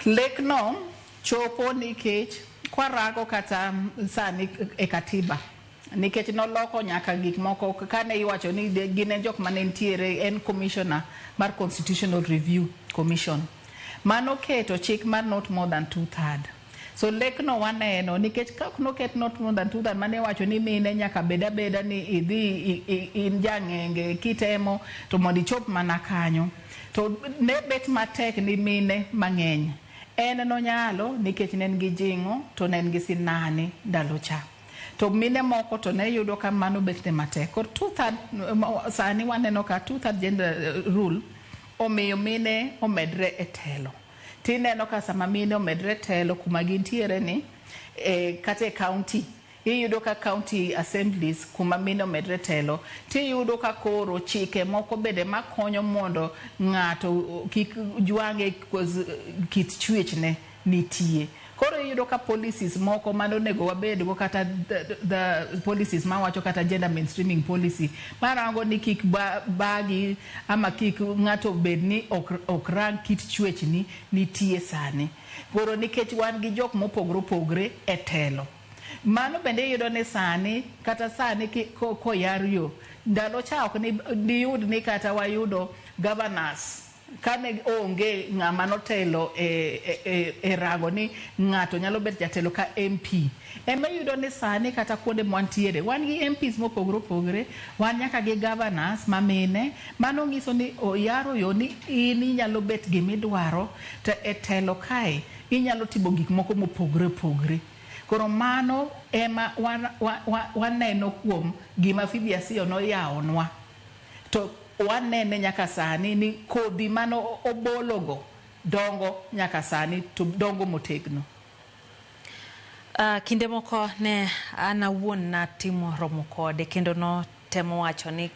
Lek no chopo nikech kwarago kata sani e katiba nikech noloko nyaka gik moko kane iwacho ni gine jok mane ntiere en commissioner mar Constitutional Review Commission mano keto chik mar not more than 2/3. So lek no waneno nikech ka no ket not more than 2/3 mane wacho ni mine nyaka beda ni idhi in jang'enge kitemo to mondo ichop mana kanyo to ne bet matek ni mine mang'eny en no nyalo nikech nen gi jingo to nen gi sinani ndalo cha to mine moko to ne yudo ka mano bet ne matek kor 2/3 sani waneno ka 2/3 gender rule omiyo mine omedre e telo tineno ka sama mine omedre telo kuma gintiere ni kata e county iyudo ka county assemblies kuma mine omedre telo tiyudo ka koro chike moko bede makonyo mondo ng'ato kik jwange kit chwech ne nitie koro iyudo ka policies moko mano nego wabedgo kata the policies mawacho kata gender mainstreaming policy marango ni kik bagi ama kik ng'ato bed ni ok rang kit chwech ni nitie sani koro nikech wan gi jok mopogre e telo mano bende iyudo ni sani kata sani koyar yo ndalo cha ok ni yud ni kata wayudo governors kane onge ng'ama notelo e rango ni ng'ato nyalo bet jatelo ka MP ema yudo ni sani kata kuonde mwantiere wan gi MPs mopogre wan nyaka gi governors mamine mano ngiso ni oyaro yo ni in nyalo bet gimidwaro to e telo kae inyalo timo gik moko mopogre koro mano ema waneno kuom gima Phoebe no yawonwa to wanene nyaka sani ni kodhi mano obologo dongo nyaka sani to dongo motegno. Kinde moko ne ana wuon na timo romo kode kendo no temo wacho ni